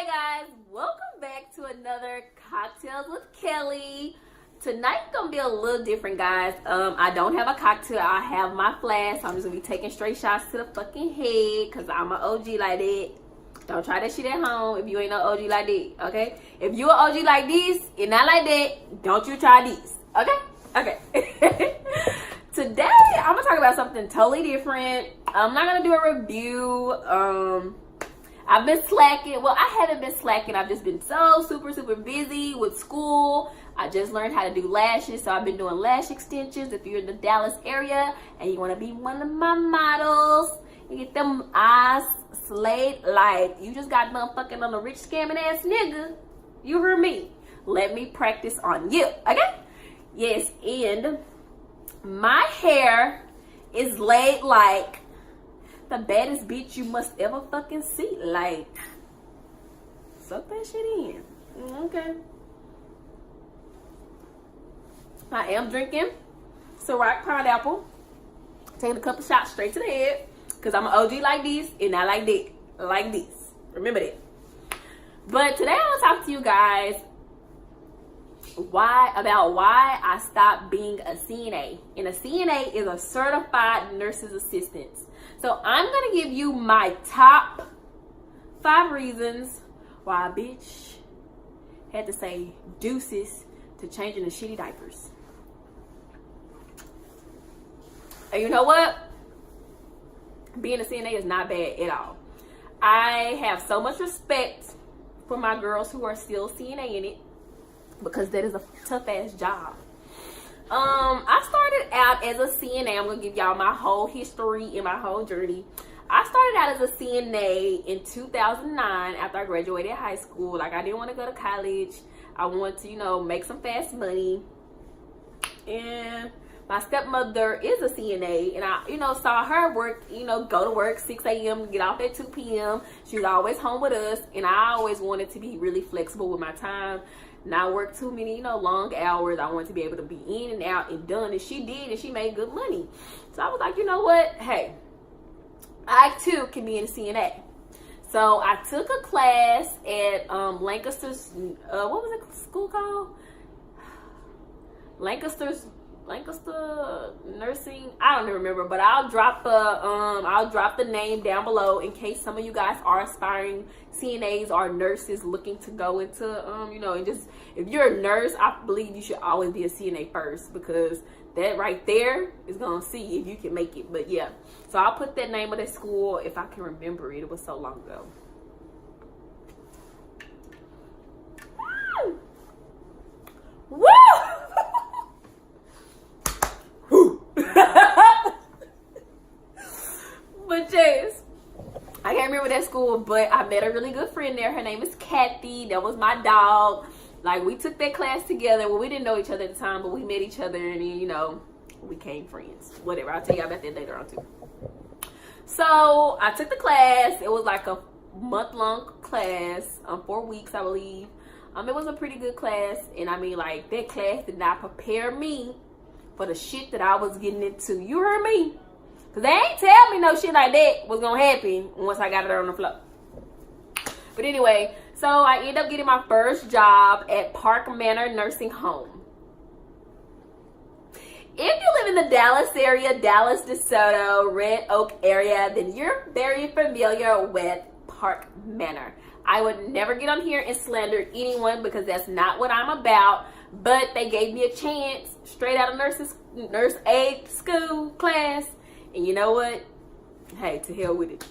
Hey guys, welcome back to another Cocktails with Kelly. Tonight's gonna be a little different, guys. I don't have a cocktail, I have my flask, so I'm just gonna be taking straight shots to the fucking head because I'm an OG like that. Don't try that shit at home if you ain't no OG like that, okay? If you an OG like this and not like that, don't you try this, okay? Okay. Today, I'm gonna talk about something totally different. I'm not gonna do a review. I've been slacking. Well, I haven't been slacking. I've just been so super busy with school. I just learned how to do lashes, so I've been doing lash extensions. If you're in the Dallas area and you want to be one of my models, you get them eyes slayed like you just got done fucking on a rich scamming ass nigga. You heard me. Let me practice on you, okay? Yes, and my hair is laid like the baddest bitch you must ever fucking see. Like, suck that shit in. Okay. I am drinking Ciroc pineapple. Taking a couple shots straight to the head. Because I'm an OG like this and not like that. Like this. Remember that. But today I want to talk to you guys why I stopped being a CNA. And a CNA is a certified nurse's assistant. So I'm going to give you my top 5 reasons why a bitch had to say deuces to changing the shitty diapers. And you know what? Being a CNA is not bad at all. I have so much respect for my girls who are still CNA in it because that is a tough ass job. I started out as a CNA. I'm going to give y'all my whole history and my whole journey. I started out as a CNA in 2009 after I graduated high school. Like, I didn't want to go to college. I wanted to, you know, make some fast money. And my stepmother is a CNA. And I, you know, saw her work, you know, go to work 6 a.m., get off at 2 p.m. She was always home with us. And I always wanted to be really flexible with my time. Not work too many, you know, long hours. I wanted to be able to be in and out and done. And she did, and she made good money. So I was like, you know what? Hey, I too can be in CNA. So I took a class at Lancaster's, what was the school called? Lancaster Nursing. I don't even remember, but I'll drop the name down below in case some of you guys are aspiring CNAs or nurses looking to go into you know, and just if you're a nurse, I believe you should always be a CNA first because that right there is gonna see if you can make it. But yeah, so I'll put that name of that school if I can remember it. It was so long ago. Woo! But yes, I can't remember that school, but I met a really good friend there. Her name is Kathy. That was my dog. Like, we took that class together. Well, we didn't know each other at the time, but we met each other and, you know, we became friends. Whatever. I'll tell you about that later on too. So I took the class. It was like a month-long class, 4 weeks, I believe. It was a pretty good class, and I mean, like, that class did not prepare me for the shit that I was getting into. You heard me? Because they ain't tell me no shit like that was going to happen once I got it on the floor. But anyway, so I ended up getting my first job at Park Manor Nursing Home. If you live in the Dallas area, Dallas, DeSoto, Red Oak area, then you're very familiar with Park Manor. I would never get on here and slander anyone because that's not what I'm about. But they gave me a chance straight out of nurse aid school class. And you know what? Hey, to hell with it.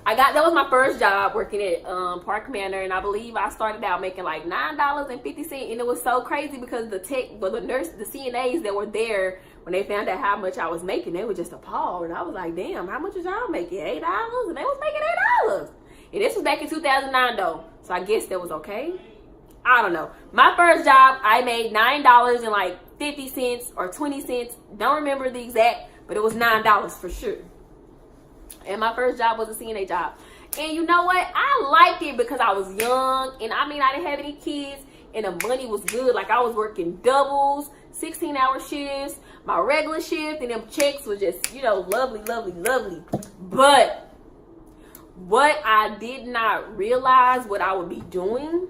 That was my first job working at Park Manor, and I believe I started out making like $9.50, and it was so crazy because the CNAs that were there, when they found out how much I was making, they were just appalled. And I was like, damn, how much is y'all making? $8? And they was making $8. And this was back in 2009 though, so I guess that was okay. I don't know. My first job, I made $9 and like 50 cents or 20 cents. Don't remember the exact, but it was $9 for sure. And my first job was a CNA job. And you know what? I liked it because I was young. And I mean, I didn't have any kids. And the money was good. Like, I was working doubles, 16-hour shifts, my regular shift. And them checks were just, you know, lovely. But what I did not realize what I would be doing.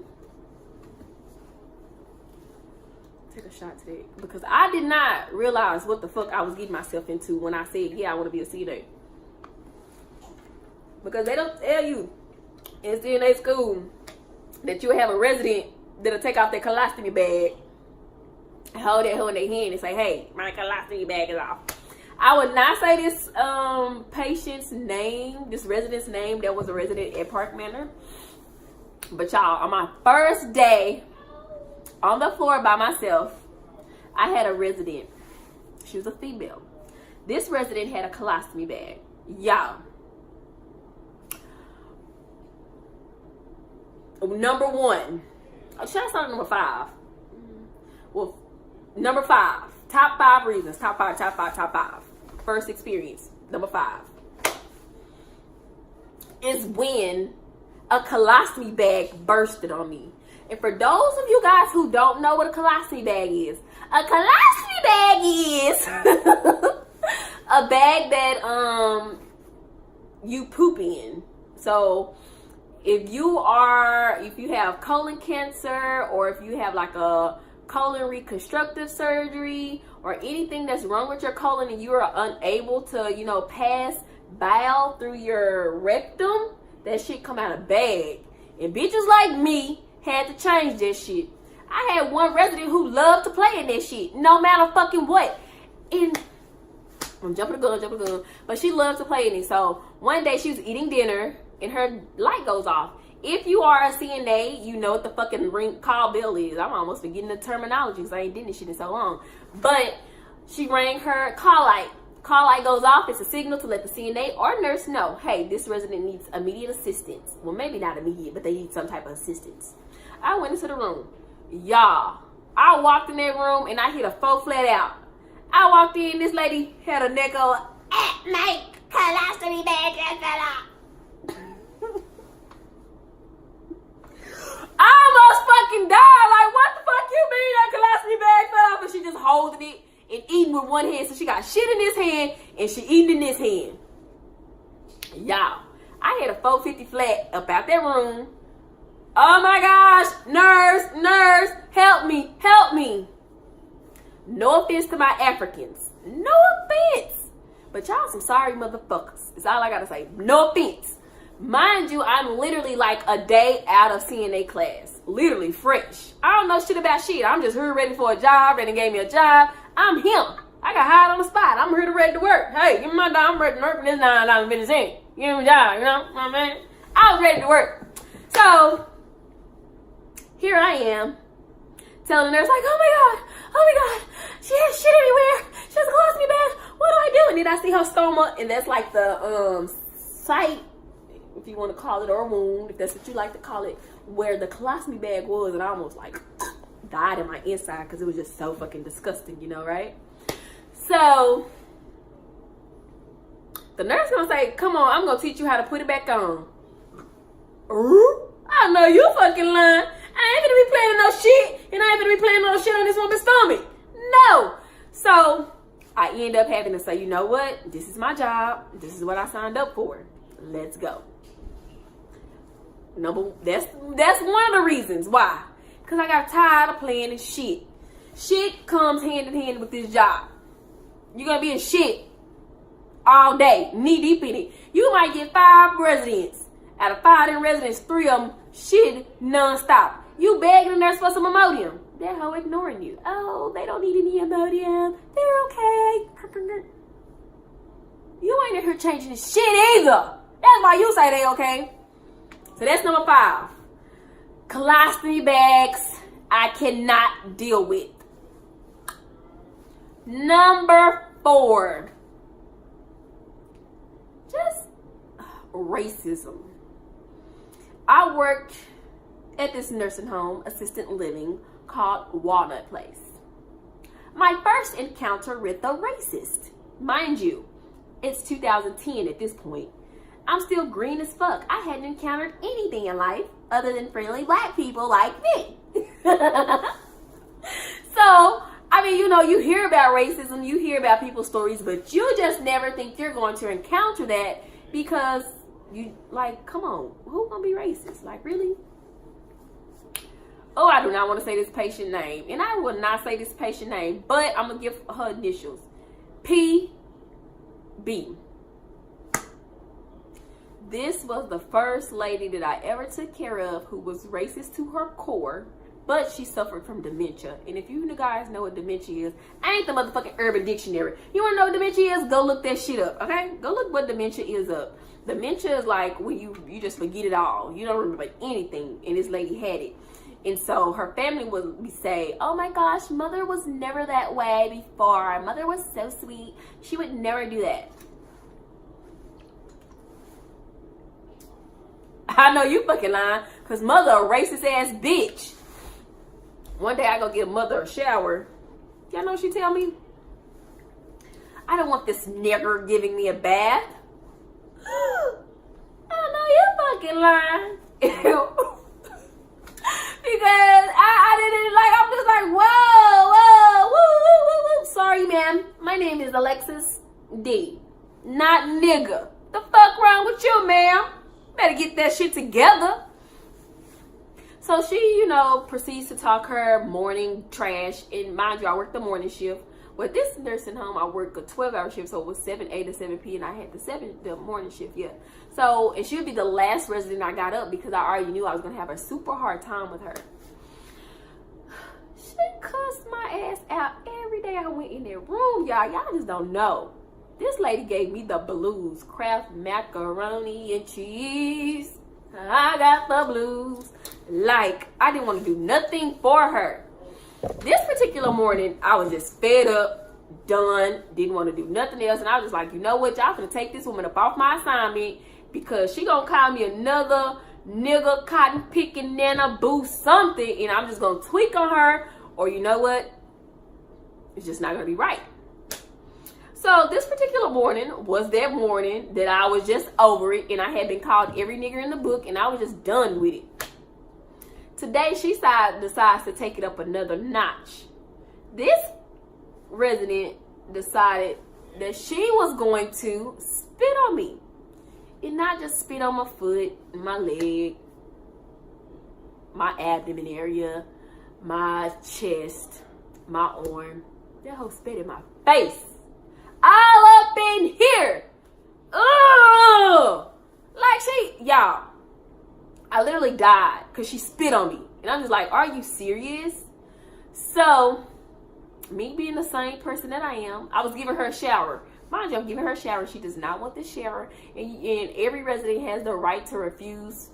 Take a shot today. Because I did not realize what the fuck I was getting myself into when I said, yeah, I want to be a CNA. Because they don't tell you in CNA school that you'll have a resident that'll take out their colostomy bag, hold that hoe in their hand and say, hey, my colostomy bag is off. I would not say this patient's name, this resident's name that was a resident at Park Manor. But y'all, on my first day on the floor by myself, I had a resident. She was a female. This resident had a colostomy bag. Y'all. Number one. Should I start at number 5? Well, number 5. Top 5 reasons. Top 5. First experience. Number 5. Is when a colostomy bag bursted on me. And for those of you guys who don't know what a colostomy bag is, a colostomy bag is a bag that you poop in. So if you have colon cancer, or if you have like a colon reconstructive surgery or anything that's wrong with your colon and you are unable to, pass bile through your rectum, that shit come out of bag. And bitches like me had to change that shit. I had one resident who loved to play in that shit, no matter fucking what. And I'm jumping the gun. But she loved to play in it. So one day she was eating dinner and her light goes off. If you are a CNA, you know what the fucking call bell is. I'm almost forgetting the terminology because I ain't did this shit in so long. But she rang her call light. Call light goes off. It's a signal to let the CNA or nurse know, hey, this resident needs immediate assistance. Well, maybe not immediate, but they need some type of assistance. I went into the room. Y'all, I walked in that room and I hit a 4 flat out. I walked in, this lady had a neck on. My colostomy bag just fell out. I almost fucking died. Like, what the fuck you mean that colostomy bag fell off? And she just holding it and eating with one hand. So she got shit in this hand and she eating in this hand. Y'all, I had a 450 flat up out that room. Oh my gosh, nurse, help me. No offense to my Africans. No offense. But y'all some sorry motherfuckers. That's all I gotta say. No offense. Mind you, I'm literally like a day out of CNA class. Literally fresh. I don't know shit about shit. I'm just here ready for a job. They gave me a job. I'm him. I got hired on the spot. I'm here to ready to work. Hey, give me my job. I'm ready to work for this $9 business in. Give me a job, you know what I mean? I was ready to work. So here I am, telling the nurse, like, oh my God, she has shit everywhere. She has a colostomy bag. What do I do? And then I see her stoma, and that's like the site, if you want to call it, or a wound, if that's what you like to call it, where the colostomy bag was, and I almost like died in my inside because it was just so fucking disgusting, right? So the nurse gonna say, come on, I'm gonna teach you how to put it back on. I know you fucking lying. I ain't gonna be playing no shit, and I ain't gonna be playing no shit on this woman's stomach. No. So I end up having to say, you know what? This is my job. This is what I signed up for. Let's go. That's one of the reasons why. Because I got tired of playing in shit. Shit comes hand in hand with this job. You're gonna be in shit all day, knee deep in it. You might get 5 residents. Out of 5 of them residents, 3 of them shit nonstop. You begging the nurse for some Imodium. That hoe ignoring you. Oh, they don't need any Imodium. They're okay. You ain't in here changing this shit either. That's why you say they okay. So that's number 5. Colostomy bags I cannot deal with. Number 4. Just racism. I worked at this nursing home, assisted living, called Walnut Place. My first encounter with a racist. Mind you, it's 2010 at this point. I'm still green as fuck. I hadn't encountered anything in life other than friendly black people like me. So, I mean, you hear about racism, you hear about people's stories, but you just never think you're going to encounter that because You, like, come on. Who gonna be racist? Like, really? Oh, I do not want to say this patient name. And I will not say this patient name. But I'm going to give her initials. PB. This was the first lady that I ever took care of who was racist to her core. But she suffered from dementia. And if you guys know what dementia is, I ain't the motherfucking Urban Dictionary. You want to know what dementia is? Go look that shit up, okay? Go look what dementia is up. Dementia is like when you just forget it all. You don't remember anything. And this lady had it. And so her family would say, oh my gosh, mother was never that way before. Mother was so sweet. She would never do that. I know you fucking lying. Because mother a racist ass bitch. One day I go give mother a shower. Y'all know what she tell me? I don't want this nigger giving me a bath. I know you fucking lying. Because I didn't like, I'm just like, whoa, woo. Sorry, ma'am. My name is Alexis D. Not nigga. The fuck wrong with you, ma'am? Better get that shit together. So she, you know, proceeds to talk her morning trash. And mind you, I work the morning shift. With this nursing home, I work a 12-hour shift, so it was 7A to 7P, and I had the morning shift, yeah. So, and she would be the last resident I got up because I already knew I was going to have a super hard time with her. She cussed my ass out every day I went in that room, y'all. Y'all just don't know. This lady gave me the blues. Kraft macaroni and cheese. I got the blues. Like, I didn't want to do nothing for her. This particular morning, I was just fed up, done, didn't want to do nothing else. And I was just like, you know what? Y'all gonna take this woman up off my assignment because she gonna call me another nigga, cotton picking, nana, boo, something. And I'm just gonna tweak on her. Or you know what? It's just not gonna be right. So this particular morning was that morning that I was just over it. And I had been called every nigger in the book. And I was just done with it. Today, she decides to take it up another notch. This resident decided that she was going to spit on me. And not just spit on my foot, my leg, my abdomen area, my chest, my arm. That whole spit in my face. All up in here. Ugh! Like y'all. I literally died because she spit on me. And I'm just like, are you serious? So, me being the same person that I am, I was giving her a shower. Mind you, I'm giving her a shower. She does not want the shower. And every resident has the right to refuse.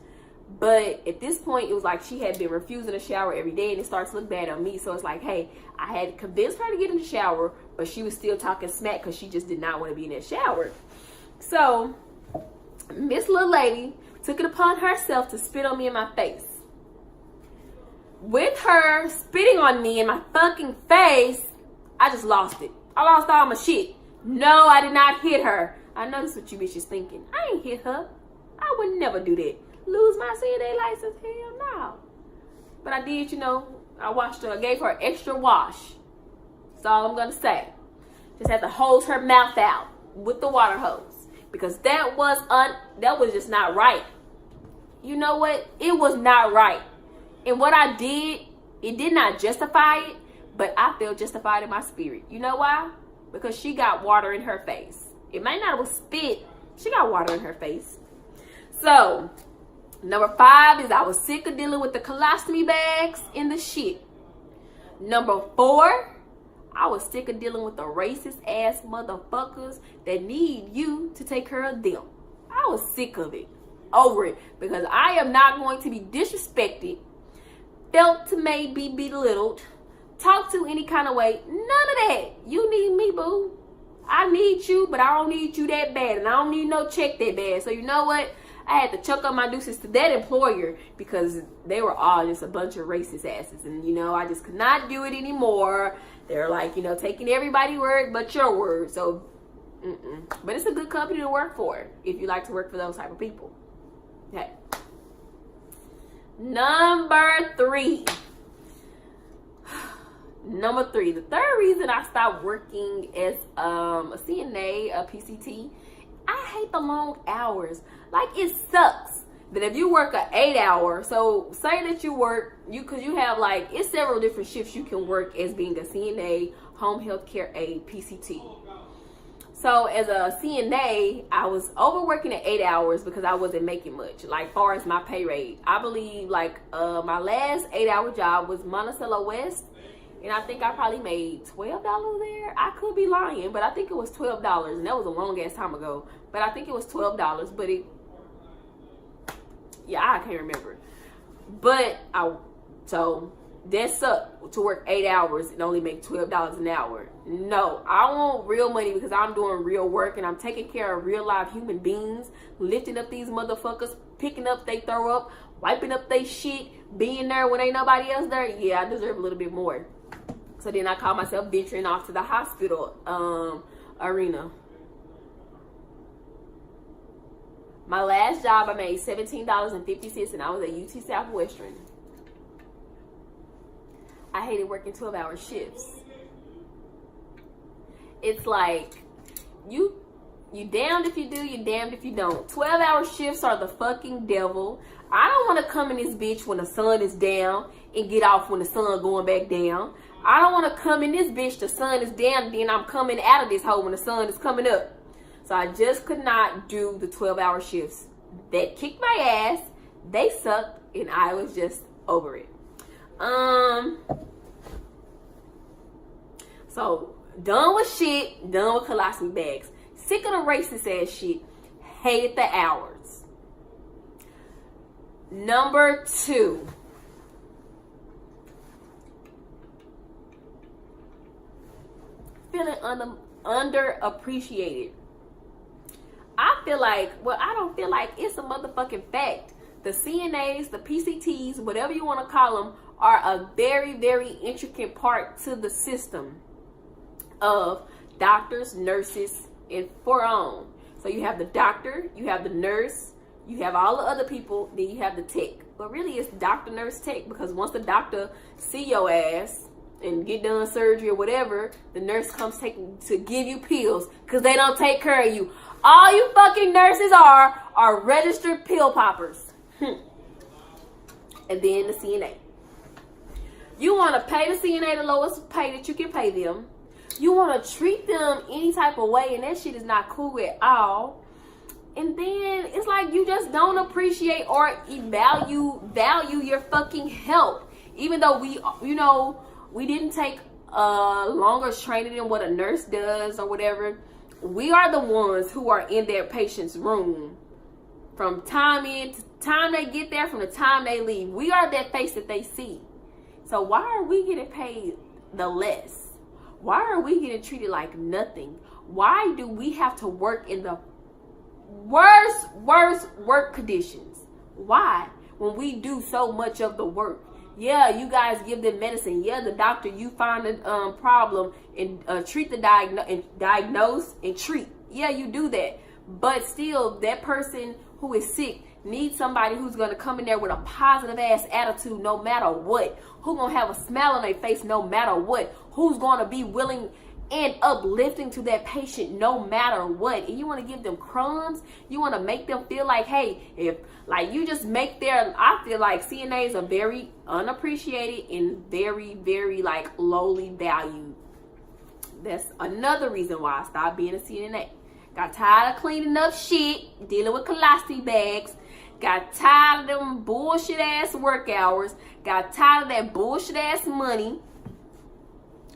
But at this point, it was like she had been refusing a shower every day. And it starts to look bad on me. So it's like, hey, I had convinced her to get in the shower. But she was still talking smack because she just did not want to be in that shower. So, Miss Little Lady took it upon herself to spit on me in my face. With her spitting on me in my fucking face, I just lost it. I lost all my shit. No, I did not hit her. I know that's what you bitches thinking. I ain't hit her. I would never do that. Lose my CNA license? Hell no. But I did, you know, I washed her. I gave her an extra wash. That's all I'm going to say. Just had to hose her mouth out with the water hose. Because that was just not right. You know what? It was not right. And what I did, it did not justify it, but I feel justified in my spirit. You know why? Because she got water in her face. It might not have spit. She got water in her face. So, number 5 is I was sick of dealing with the colostomy bags and the shit. Number 4, I was sick of dealing with the racist ass motherfuckers that need you to take care of them. I was sick of it. Over it. Because I am not going to be disrespected, felt to maybe belittled, talked to any kind of way. None of that. You need me, boo. I need you, but I don't need you that bad. And I don't need no check that bad. So you know what? I had to chuck up my deuces to that employer because they were all just a bunch of racist asses. And, you know, I just could not do it anymore. They're like, you know, taking everybody's word but your word. So, But it's a good company to work for if you like to work for those type of people. Okay. Number 3. The third reason I stopped working as a CNA, a PCT, I hate the long hours. Like, it sucks that if you work an 8-hour, so say that you work, because you have like, it's several different shifts you can work as being a CNA, home health care aide, PCT. So as a CNA, I was overworking at 8 hours because I wasn't making much, like far as my pay rate. I believe like my last 8-hour job was Monticello West, and I think I probably made $12 there. I could be lying, but I think it was $12, and that was a long ass time ago. But I think it was $12, but yeah, I can't remember. But so that sucked to work 8 hours and only make $12 an hour. No, I want real money because I'm doing real work and I'm taking care of real live human beings, lifting up these motherfuckers, picking up they throw up, wiping up they shit, being there when ain't nobody else there. Yeah, I deserve a little bit more. So then I call myself venturing off to the hospital arena. My last job, I made $17.50, and I was at UT Southwestern. I hated working 12-hour shifts. It's like, you damned if you do, you damned if you don't. 12-hour shifts are the fucking devil. I don't want to come in this bitch when the sun is down and get off when the sun going back down. I don't want to come in this bitch, the sun is down, and then I'm coming out of this hole when the sun is coming up. So I just could not do the 12-hour shifts. That kicked my ass. They sucked, and I was just over it. So done with shit, done with colostomy bags. Sick of the racist ass shit. Hated the hours. Number 2. Feeling underappreciated. I feel like, well, I don't feel like, it's a motherfucking fact. The CNAs, the PCTs, whatever you want to call them, are a very, very intricate part to the system of doctors, nurses, and for on. So you have the doctor, you have the nurse, you have all the other people, then you have the tech. But really it's doctor, nurse, tech, because once the doctor see your ass and get done surgery or whatever, the nurse comes to give you pills because they don't take care of you. All you fucking nurses are registered pill poppers. And then the CNA. You want to pay the CNA the lowest pay that you can pay them. You want to treat them any type of way, and that shit is not cool at all. And then it's like you just don't appreciate or value your fucking help. Even though we didn't take longer training than what a nurse does or whatever. We are the ones who are in their patient's room from time they get there, from the time they leave. We are that face that they see. So why are we getting paid the less? Why are we getting treated like nothing? Why do we have to work in the worst work conditions? Why? When we do so much of the work. Yeah, you guys give them medicine. Yeah, the doctor, you find a problem and treat diagnose and treat. Yeah, you do that. But still, that person who is sick needs somebody who's going to come in there with a positive ass attitude no matter what. Who's going to have a smile on their face no matter what. Who's going to be willing and uplifting to that patient no matter what. And you want to give them crumbs. You want to make them feel like, hey, if like you just make their, I feel like CNAs are very unappreciated and very, very like lowly valued. That's another reason why I stopped being a CNA. Got tired of cleaning up shit, dealing with colostomy bags. Got tired of them bullshit ass work hours. Got tired of that bullshit ass money.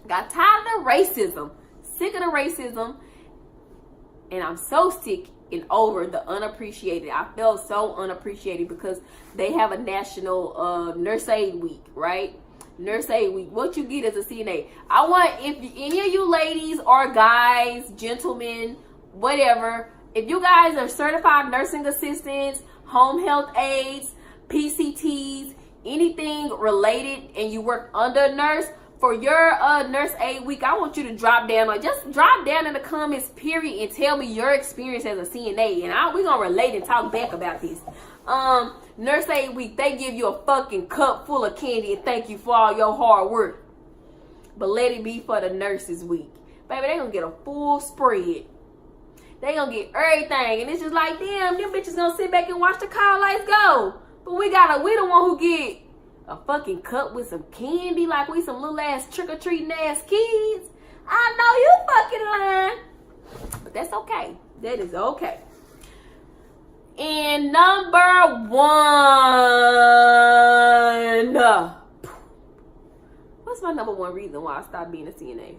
Got tired of the racism. Sick of the racism. And I'm so sick and over the unappreciated. I felt so unappreciated because they have a national nurse aid week, right? Nurse aid week. What you get as a CNA. I want, if any of you ladies or guys, gentlemen, whatever, if you guys are certified nursing assistants, home health aides, PCTs, anything related, and you work under a nurse, for your nurse aid week, I want you to drop down, or just drop down in the comments, period, and tell me your experience as a CNA, and we're gonna relate and talk back about this. Nurse aid week, they give you a fucking cup full of candy and thank you for all your hard work. But let it be for the nurses week. Baby, they gonna get a full spread. They gonna get everything. And it's just like, damn, them bitches gonna sit back and watch the car lights go. But we the one who get a fucking cup with some candy like we some little ass trick-or-treating ass kids. I know you fucking lying. But that's okay. That is okay. And number one. What's my number one reason why I stopped being a CNA?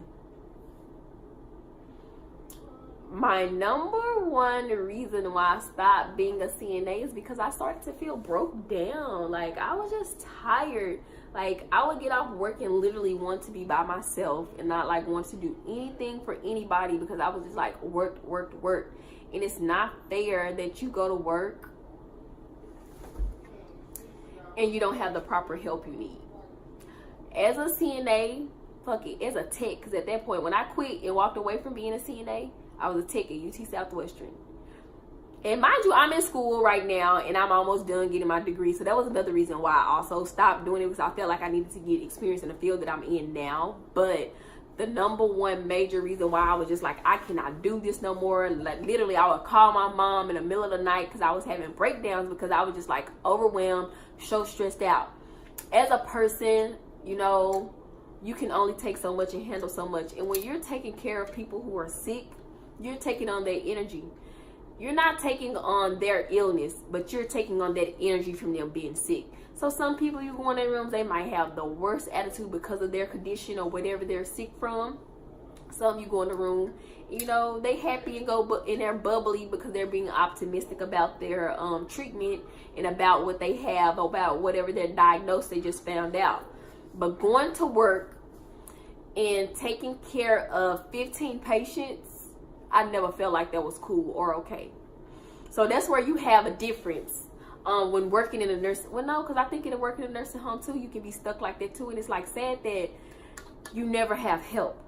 My number one reason why I stopped being a CNA is because I started to feel broke down. Like, I was just tired. Like, I would get off work and literally want to be by myself and not like want to do anything for anybody because I was just like work. And it's not fair that you go to work and you don't have the proper help you need. As a CNA, fuck it, as a tech, because at that point when I quit and walked away from being a CNA, I was a tech at UT Southwestern. And mind you, I'm in school right now and I'm almost done getting my degree. So that was another reason why I also stopped doing it, because I felt like I needed to get experience in the field that I'm in now. But the number one major reason why I was just like, I cannot do this no more. Like, literally, I would call my mom in the middle of the night because I was having breakdowns because I was just like overwhelmed, so stressed out. As a person, you know, you can only take so much and handle so much. And when you're taking care of people who are sick, you're taking on their energy. You're not taking on their illness, but you're taking on that energy from them being sick. So some people, you go in their rooms, they might have the worst attitude because of their condition or whatever they're sick from. Some you go in the room, you know, they happy and go in there bubbly because they're being optimistic about their treatment and about what they have, about whatever their diagnosis they just found out. But going to work and taking care of 15 patients, I never felt like that was cool or okay. So that's where you have a difference when working in a nursing. Well, no, because I think in working in a nursing home too, you can be stuck like that too. And it's like sad that you never have help.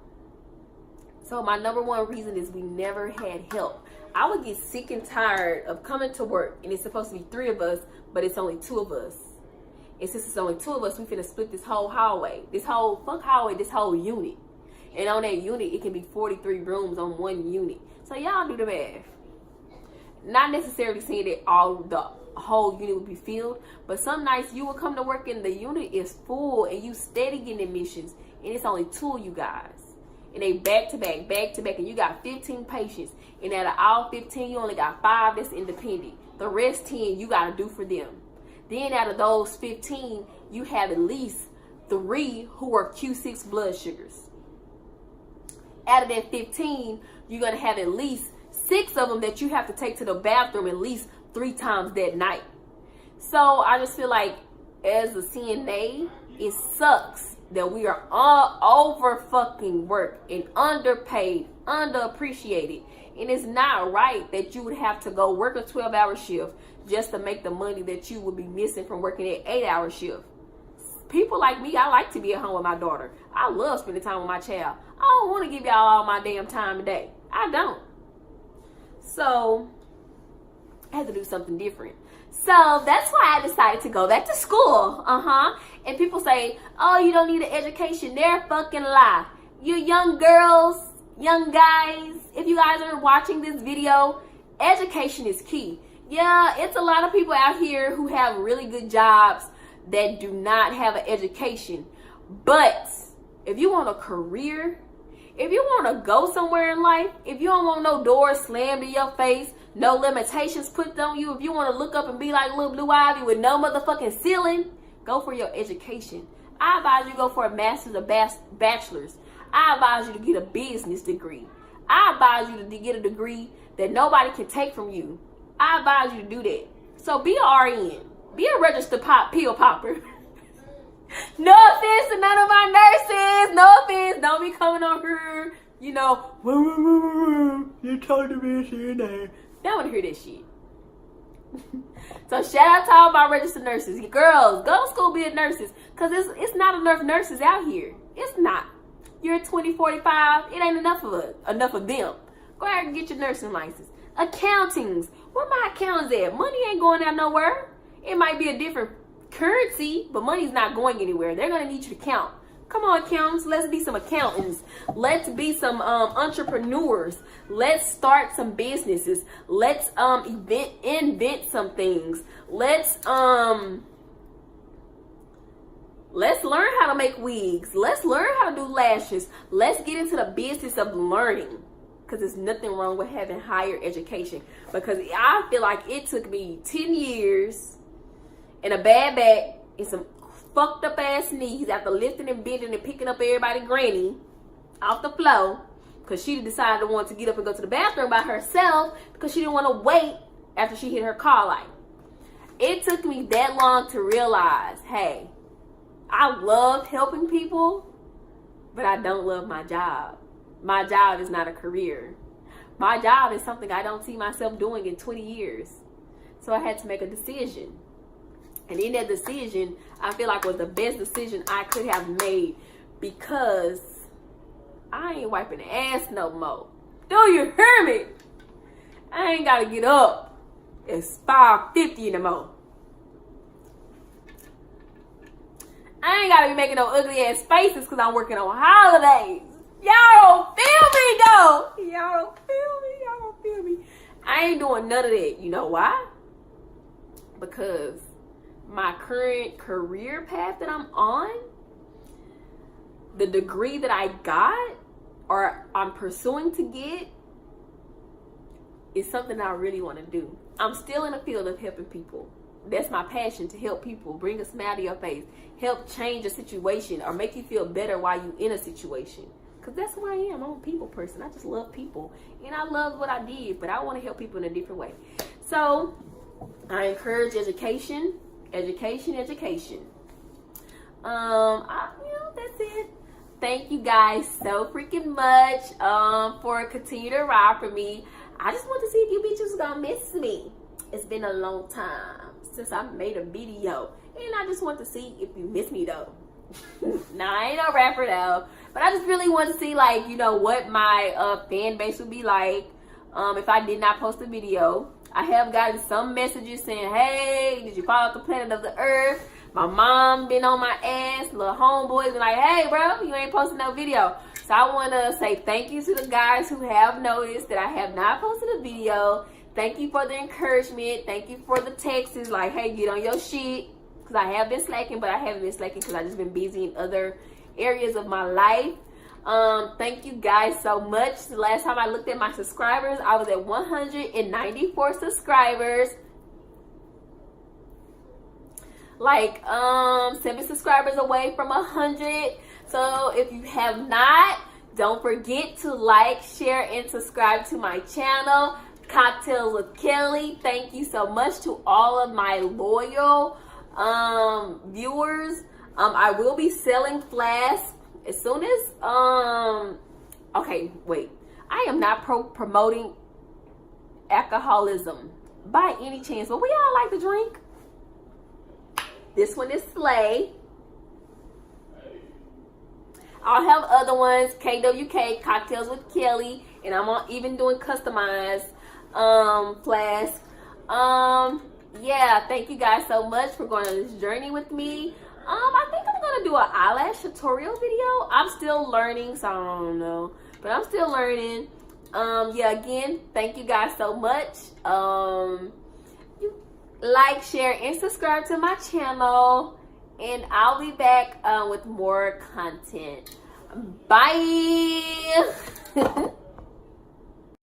So my number one reason is we never had help. I would get sick and tired of coming to work, and it's supposed to be 3 of us, but it's only 2 of us. And since it's only 2 of us, we finna split this whole hallway, this whole unit. And on that unit, it can be 43 rooms on one unit. So y'all do the math. Not necessarily saying that the whole unit would be filled, but some nights you will come to work and the unit is full and you steady getting admissions, and it's only 2 of you guys. And they back to back, and you got 15 patients. And out of all 15, you only got 5 that's independent. The rest 10 you gotta do for them. Then out of those 15, you have at least 3 who are Q6 blood sugars. Out of that 15, you're going to have at least 6 of them that you have to take to the bathroom at least 3 times that night. So I just feel like as a CNA, it sucks that we are all over fucking work and underpaid, underappreciated. And it's not right that you would have to go work a 12-hour shift just to make the money that you would be missing from working an 8-hour shift. People like me, I like to be at home with my daughter. I love spending time with my child. I don't want to give y'all all my damn time today. I don't. So I had to do something different. So that's why I decided to go back to school. And people say, oh, you don't need an education. They're fucking lie. You young girls, young guys, if you guys are watching this video, education is key. Yeah, it's a lot of people out here who have really good jobs that do not have an education. But if you want a career, if you want to go somewhere in life, if you don't want no doors slammed in your face, no limitations put on you, if you want to look up and be like little Blue Ivy with no motherfucking ceiling, go for your education. I advise you to go for a master's or bachelor's. I advise you to get a business degree. I advise you to get a degree that nobody can take from you. I advise you to do that. So be an RN. Be a registered pill popper. No offense to none of my nurses. No offense. Don't be coming on here, you know, you told to be a CNA. Don't want to hear that shit. So shout out to all my registered nurses. Girls, go to school, be a nurses. Because it's not enough nurses out here. It's not. You're 20, 45. It ain't enough of them. Go ahead and get your nursing license. Accountings. Where my accountants at? Money ain't going out nowhere. It might be a different currency, but money's not going anywhere. They're going to need you to count. Come on, accountants. Let's be some accountants. Let's be some entrepreneurs. Let's start some businesses. Let's invent some things. Let's learn how to make wigs. Let's learn how to do lashes. Let's get into the business of learning. Because there's nothing wrong with having higher education. Because I feel like it took me 10 years and a bad back and some fucked up ass knees after lifting and bending and picking up everybody granny off the floor. Because she decided to want to get up and go to the bathroom by herself. Because she didn't want to wait after she hit her car light. It took me that long to realize, hey, I love helping people, but I don't love my job. My job is not a career. My job is something I don't see myself doing in 20 years. So I had to make a decision. And in that decision, I feel like was the best decision I could have made because I ain't wiping the ass no more. Do you hear me? I ain't got to get up. It's 5:50 in the morning. I ain't got to be making no ugly ass faces because I'm working on holidays. Y'all don't feel me though. Y'all don't feel me. Y'all don't feel me. I ain't doing none of that. You know why? Because my current career path that I'm on, the degree that I got or I'm pursuing to get is something I really want to do. I'm still in the field of helping people. That's my passion, to help people, bring a smile to your face, help change a situation or make you feel better while you're in a situation. Because that's who I am. I'm a people person. I just love people. And I love what I did, but I want to help people in a different way. So I encourage education. Education. That's it. Thank you guys so freaking much for continuing to ride for me. I just want to see if you bitches gonna miss me. It's been a long time since I made a video, and I just want to see if you miss me though. Nah, I ain't no rapper though, but I just really want to see, like, you know, what my fan base would be like if I did not post a video. I have gotten some messages saying, hey, did you fall off the planet of the earth? My mom been on my ass. Little homeboys been like, hey, bro, you ain't posting no video. So I want to say thank you to the guys who have noticed that I have not posted a video. Thank you for the encouragement. Thank you for the texts like, hey, get on your shit. Because I have been slacking, but I haven't been slacking because I just been busy in other areas of my life. Thank you guys so much. The last time I looked at my subscribers, I was at 194 subscribers. Like 7 subscribers away from 100. So if you have not, don't forget to like, share, and subscribe to my channel, Cocktails with Kelly. Thank you so much to all of my loyal viewers. I will be selling flasks as soon as okay, wait. I am not promoting alcoholism by any chance, but we all like to drink. This one is Slay. I'll have other ones, KWK, Cocktails with Kelly, and I'm even doing customized flasks. Yeah, thank you guys so much for going on this journey with me. I think I'm gonna do an eyelash tutorial video. I'm still learning, so I don't know, but I'm still learning. Yeah, again, thank you guys so much. You like, share, and subscribe to my channel, and I'll be back with more content. Bye.